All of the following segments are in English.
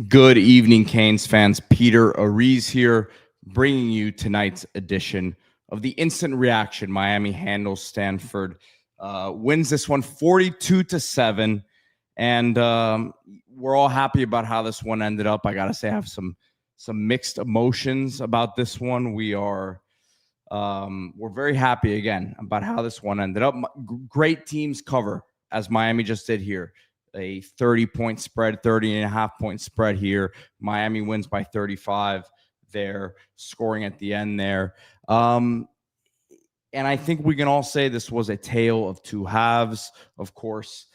Good evening, Canes fans. Peter Ariz here, bringing you tonight's edition of the Instant Reaction. Miami handles Stanford, wins this one 42-7, and we're all happy about how this one ended up. I gotta say, I have some mixed emotions about this one. We're very happy again about how this one ended up. Great teams cover, as Miami just did here. A 30-point spread, 30.5-point spread here. Miami wins by 35 there, scoring at the end there. And I think we can all say this was a tale of two halves. Of course,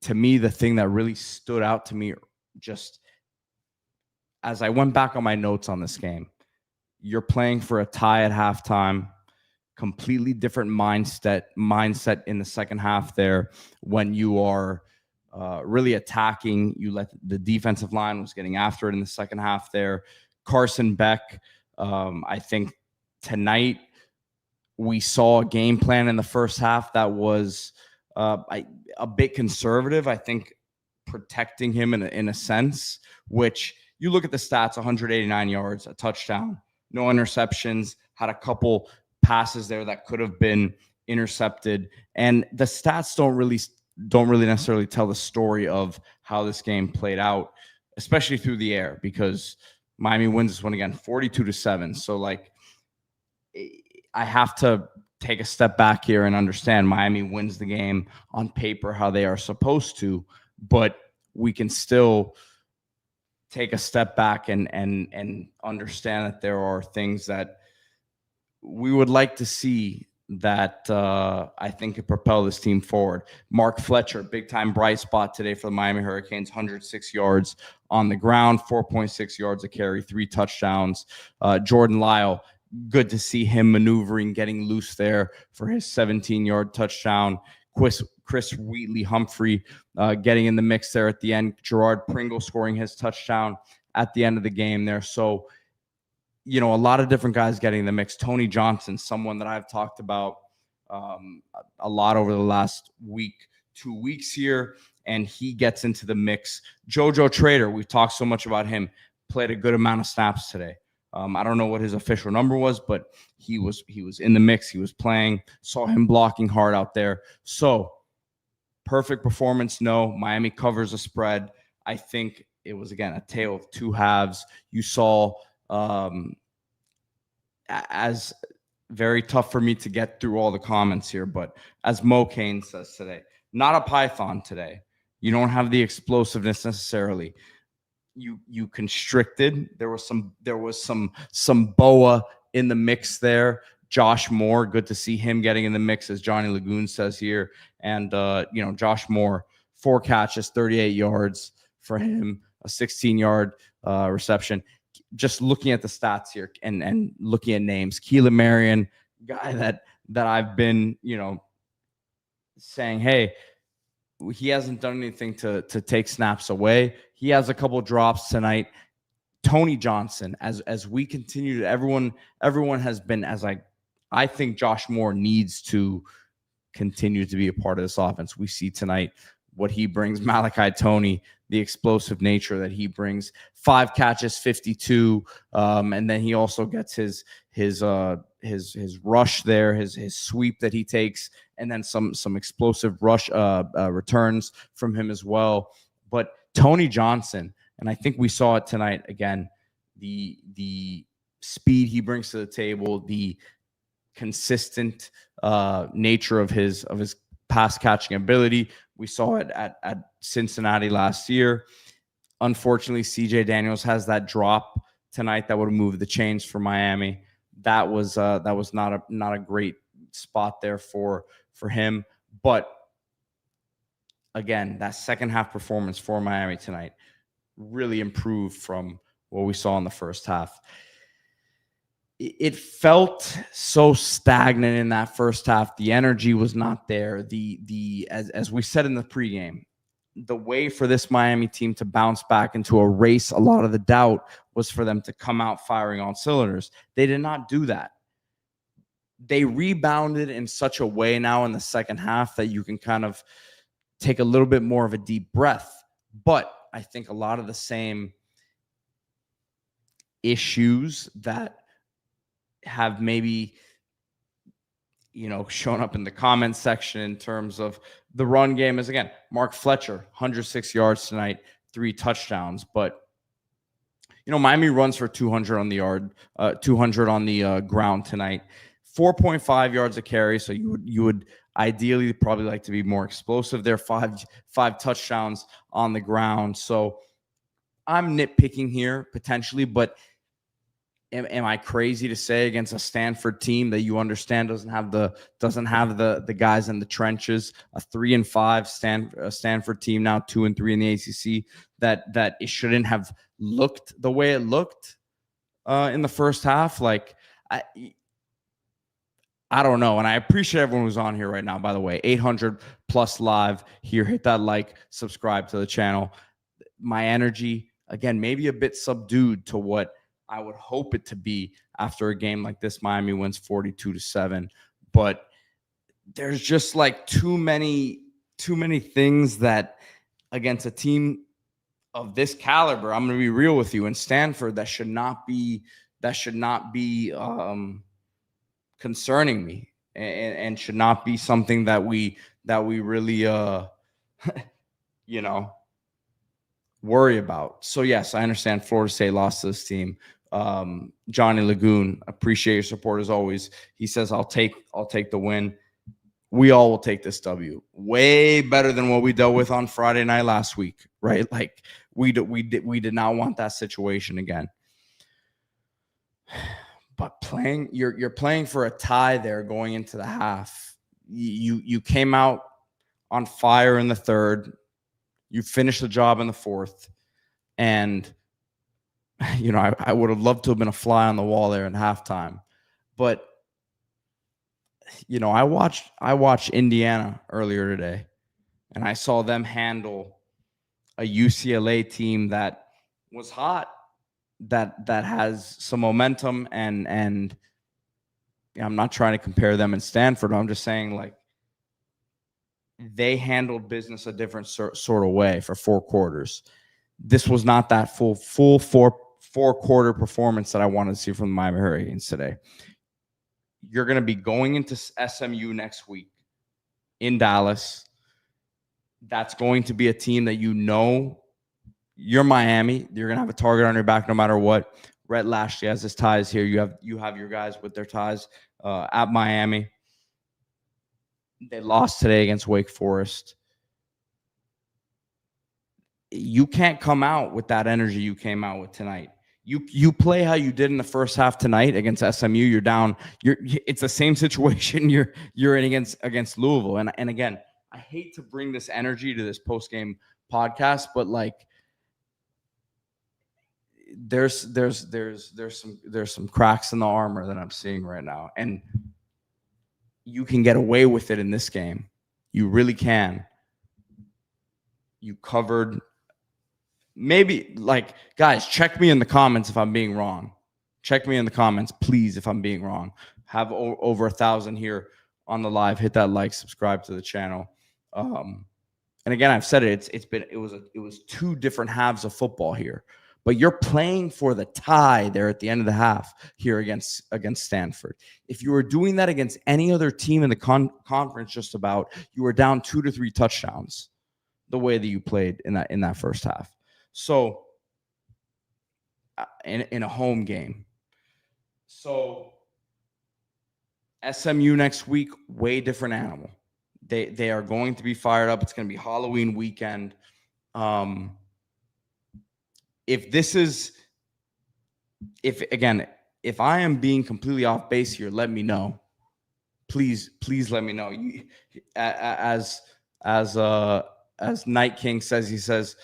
to me, the thing that really stood out to me, just as I went back on my notes on this game, you're playing for a tie at halftime. Completely different mindset in the second half there when you are really attacking. You let the defensive line was getting after it in the second half there. Carson Beck, I think tonight we saw a game plan in the first half that was a bit conservative. I think protecting him in a sense, which you look at the stats, 189 yards, a touchdown, no interceptions, had a couple passes there that could have been intercepted. And the stats don't really necessarily tell the story of how this game played out, especially through the air, because Miami wins this one again 42-7. So like, I have to take a step back here and understand Miami wins the game on paper how they are supposed to, but we can still take a step back and understand that there are things that we would like to see that I think could propel this team forward. Mark Fletcher, big-time bright spot today for the Miami Hurricanes, 106 yards on the ground, 4.6 yards a carry, 3 touchdowns. Jordan Lyle, good to see him maneuvering, getting loose there for his 17-yard touchdown. Chris Wheatley-Humphrey getting in the mix there at the end. Gerard Pringle scoring his touchdown at the end of the game there. So, you know, a lot of different guys getting in the mix. Tony Johnson, someone that I've talked about a lot over the last week, 2 weeks here, and he gets into the mix. JoJo Trader, we've talked so much about him, played a good amount of snaps today. I don't know what his official number was, but he was in the mix. He was playing. Saw him blocking hard out there. So perfect performance. No, Miami covers a spread. I think it was, again, a tale of two halves. You saw as very tough for me to get through all the comments here, but as Mo Kane says today, not a python today. You don't have the explosiveness necessarily. You constricted. There was some boa in the mix there. Josh Moore, good to see him getting in the mix, as Johnny Lagoon says here. And you know, Josh Moore, 4 catches, 38 yards for him, a 16-yard reception. Just looking at the stats here and looking at names, Keelan Marion, guy that I've been, you know, saying, hey, he hasn't done anything to take snaps away. He has a couple drops tonight. Tony Johnson, as we continue to, everyone has been, as I think Josh Moore needs to continue to be a part of this offense. We see tonight what he brings. Malachi Toney, the explosive nature that he brings, 5 catches, 52, and then he also gets his rush there, his sweep that he takes, and then some explosive rush returns from him as well. But Tony Johnson, and I think we saw it tonight again, the speed he brings to the table, the consistent nature of his pass catching ability. We saw it at Cincinnati last year. Unfortunately, CJ Daniels has that drop tonight that would have moved the chains for Miami. That was not a great spot there for him. But again, that second half performance for Miami tonight really improved from what we saw in the first half. It felt so stagnant in that first half. The energy was not there. As we said in the pregame, the way for this Miami team to bounce back and to erase a lot of the doubt was for them to come out firing on cylinders. They did not do that. They rebounded in such a way now in the second half that you can kind of take a little bit more of a deep breath. But but I think a lot of the same issues that have maybe, shown up in the comments section in terms of the run game is, again, Mark Fletcher, 106 yards tonight, 3 touchdowns. But, Miami runs for 200 on the yard, 200 on the ground tonight, 4.5 yards a carry. So you would ideally probably like to be more explosive there. Five touchdowns on the ground. So I'm nitpicking here potentially, but am I crazy to say against a Stanford team that you understand doesn't have the guys in the trenches, a 3-5 Stanford team now 2-3 in the ACC, that it shouldn't have looked the way it looked in the first half? Like, I don't know. And I appreciate everyone who's on here right now, by the way. 800 plus live here. Hit that like, subscribe to the channel. My energy, again, maybe a bit subdued to what I would hope it to be after a game like this. Miami wins 42-7. But there's just like too many things that against a team of this caliber, I'm going to be real with you, in Stanford, that should not be concerning me, and should not be something that we really worry about. So yes, I understand Florida State lost to this team. Johnny Lagoon, appreciate your support as always. He says, I'll take the win. We all will take this W. Way better than what we dealt with on Friday night last week, right? Like we did not want that situation again. But you're playing for a tie there going into the half. You came out on fire in the third. You finished the job in the fourth. And, I would have loved to have been a fly on the wall there in halftime. But, I watched Indiana earlier today, and I saw them handle a UCLA team that was hot, that has some momentum, and I'm not trying to compare them and Stanford. I'm just saying, like, they handled business a different sort of way for 4 quarters. This was not that full four-quarter performance that I wanted to see from the Miami Hurricanes today. You're going to be going into SMU next week in Dallas. That's going to be a team that you're Miami. You're going to have a target on your back no matter what. Rhett Lashley has his ties here. You have your guys with their ties at Miami. They lost today against Wake Forest. You can't come out with that energy you came out with tonight. You play how you did in the first half tonight against SMU. You're down. It's the same situation you're in against Louisville. And again, I hate to bring this energy to this post-game podcast, but like there's some cracks in the armor that I'm seeing right now, and you can get away with it in this game. You really can. You covered. Maybe, like, guys, check me in the comments if I'm being wrong. Check me in the comments, please, if I'm being wrong. Have over 1,000 here on the live. Hit that like, subscribe to the channel. And again, I've said it. It was 2 different halves of football here. But you're playing for the tie there at the end of the half here against Stanford. If you were doing that against any other team in the conference, just about, you were down 2 to 3 touchdowns the way that you played in that first half. So in a home game. So SMU next week, way different animal. They are going to be fired up. It's going to be Halloween weekend. If I am being completely off base here, let me know. Please let me know. As Night King says, he says,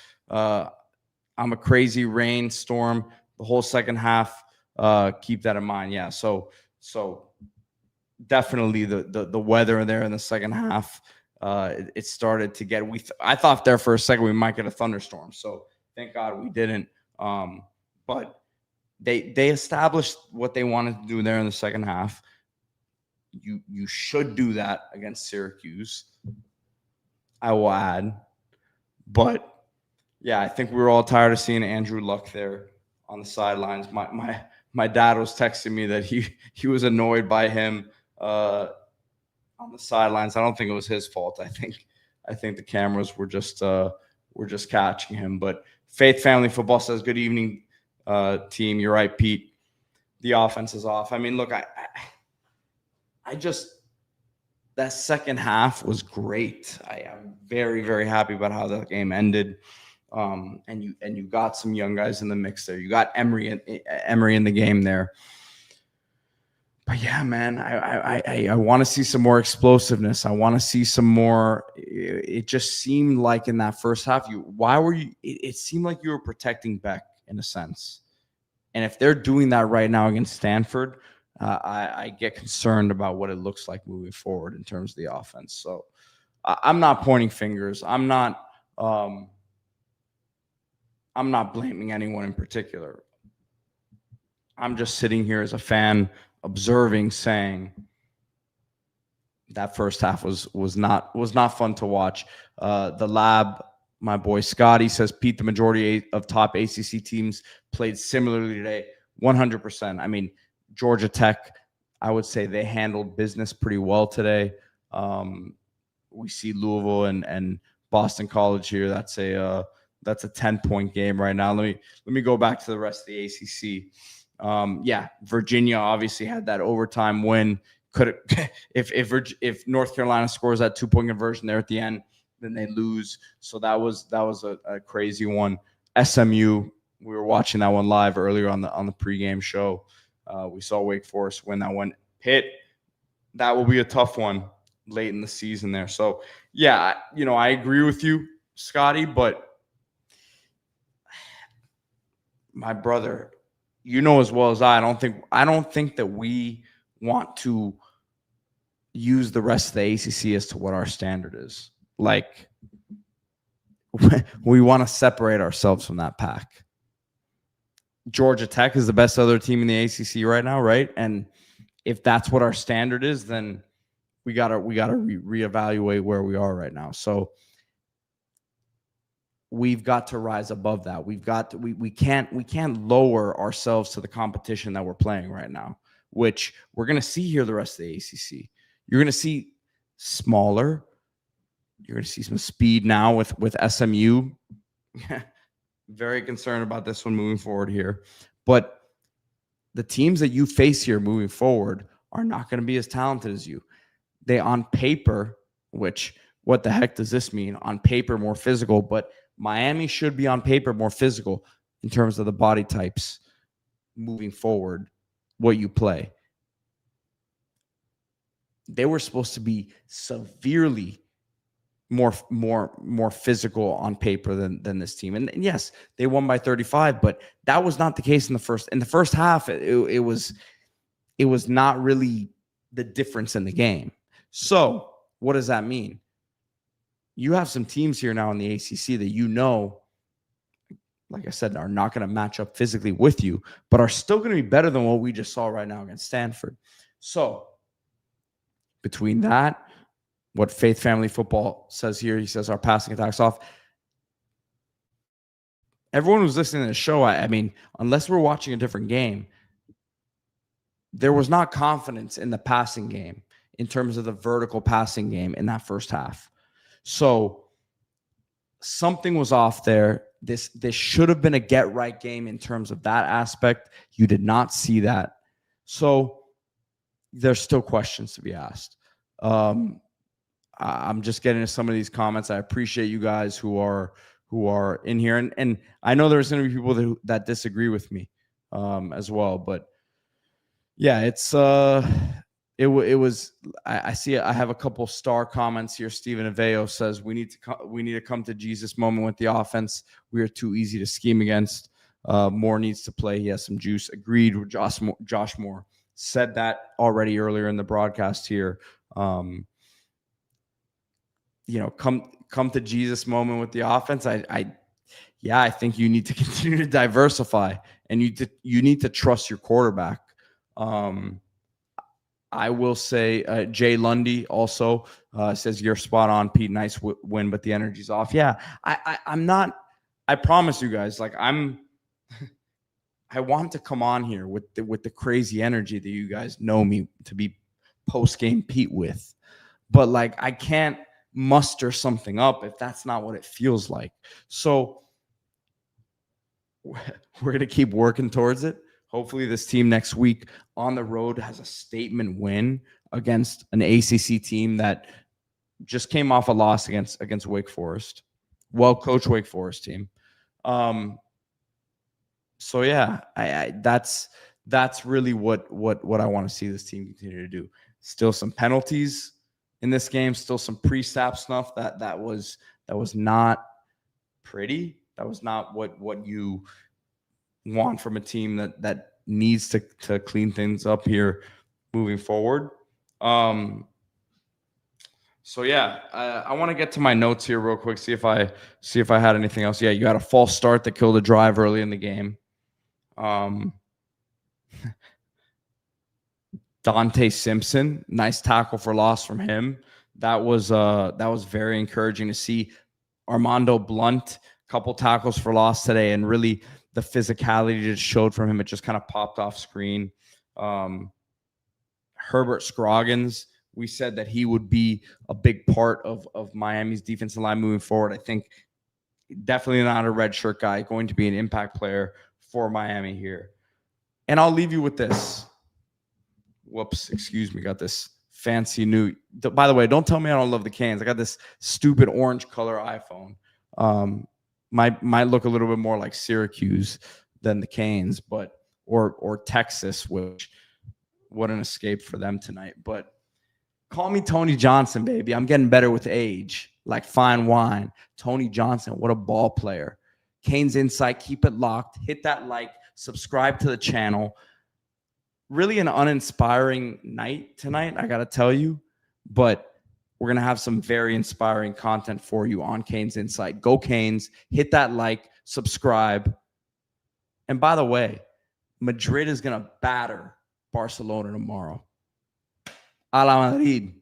I'm a crazy rainstorm the whole second half. Keep that in mind. Yeah. So definitely the weather there in the second half. It started to get. I thought there for a second we might get a thunderstorm. So thank God we didn't. But they established what they wanted to do there in the second half. You should do that against Syracuse, I will add. But Yeah, I think we were all tired of seeing Andrew Luck there on the sidelines. My dad was texting me that he was annoyed by him on the sidelines. I don't think it was his fault. I think the cameras were just catching him. But Faith Family Football says, "Good evening, team." You're right, Pete. The offense is off. I mean, look, I just that second half was great. I am very, very happy about how that game ended. And you got some young guys in the mix there. You got Emery in the game there. But yeah, man, I want to see some more explosiveness. I want to see some more. It just seemed like in that first half, it seemed like you were protecting Beck in a sense. And if they're doing that right now against Stanford, I get concerned about what it looks like moving forward in terms of the offense. So I'm not pointing fingers. I'm not blaming anyone in particular. I'm just sitting here as a fan observing, saying that first half was not fun to watch. The lab, my boy Scotty says, Pete, the majority of top ACC teams played similarly today. 100%. I mean, Georgia Tech, I would say they handled business pretty well today. We see Louisville and Boston College here. That's a 10-point game right now. Let me go back to the rest of the ACC. Yeah, Virginia obviously had that overtime win. Could if North Carolina scores that 2-point conversion there at the end, then they lose. So that was a crazy one. SMU, we were watching that one live earlier on the pregame show. We saw Wake Forest win that one. Pitt, that will be a tough one late in the season there. So yeah, I agree with you, Scotty, but my brother, as well as I don't think that we want to use the rest of the ACC as to what our standard is. Like, we want to separate ourselves from that pack. Georgia Tech is the best other team in the ACC right now, right? And if that's what our standard is, then we gotta reevaluate where we are right now. So we've got to rise above that. We can't lower ourselves to the competition that we're playing right now, which we're going to see here the rest of the ACC. You're going to see smaller. You're going to see some speed now with SMU. Very concerned about this one moving forward here. But the teams that you face here moving forward are not going to be as talented as you. They on paper, which what the heck does this mean? On paper, more physical, but Miami should be on paper more physical in terms of the body types moving forward, what you play. They were supposed to be severely more physical on paper than this team. And yes, they won by 35, but that was not the case in the first. In the first half, it was not really the difference in the game. So what does that mean? You have some teams here now in the ACC that like I said, are not going to match up physically with you, but are still going to be better than what we just saw right now against Stanford. So between that, what Faith Family Football says here, he says our passing attack's off. Everyone who's listening to the show, I mean, unless we're watching a different game, there was not confidence in the passing game in terms of the vertical passing game in that first half. So something was off there. This should have been a get-right game in terms of that aspect. You did not see that. So there's still questions to be asked. I'm just getting to some of these comments. I appreciate you guys who are in here. And I know there's going to be people that disagree with me as well. But yeah, it was. I see. I have a couple star comments here. Steven Aveo says we need to come to Jesus moment with the offense. We are too easy to scheme against. Moore needs to play. He has some juice. Agreed with Josh Moore. Said that already earlier in the broadcast here. Come to Jesus moment with the offense. I think you need to continue to diversify, and you need to trust your quarterback. I will say Jay Lundy also says you're spot on, Pete. Nice win, but the energy's off. Yeah, I'm not I promise you guys, like I want to come on here with the crazy energy that you guys know me to be post game Pete with, but like I can't muster something up if that's not what it feels like. So we're gonna keep working towards it. Hopefully, this team next week on the road has a statement win against an ACC team that just came off a loss against Wake Forest, well-coached Wake Forest team. So yeah, that's really what I want to see this team continue to do. Still some penalties in this game, still some pre-snap stuff that was not pretty. That was not what you want from a team that needs to clean things up here moving forward. So yeah, I want to get to my notes here real quick. See if I had anything else. Yeah, you had a false start that killed a drive early in the game. Dante Simpson, nice tackle for loss from him. That was very encouraging to see. Armando Blunt, couple tackles for loss today, and really the physicality just showed from him. It just kind of popped off screen. Herbert Scroggins, we said that he would be a big part of Miami's defensive line moving forward. I think definitely not a redshirt guy, going to be an impact player for Miami here. And I'll leave you with this. Whoops, excuse me. Got this fancy new. By the way, don't tell me I don't love the Canes. I got this stupid orange color iPhone. Might look a little bit more like Syracuse than the Canes, but or Texas, which what an escape for them tonight. But call me Tony Johnson, baby. I'm getting better with age, like fine wine. Tony Johnson, what a ball player. Canes Insight, keep it locked. Hit that like, subscribe to the channel. Really an uninspiring night tonight, I got to tell you. But we're going to have some very inspiring content for you on Canes Insight. Go Canes. Hit that like, subscribe. And by the way, Madrid is going to batter Barcelona tomorrow. A la Madrid.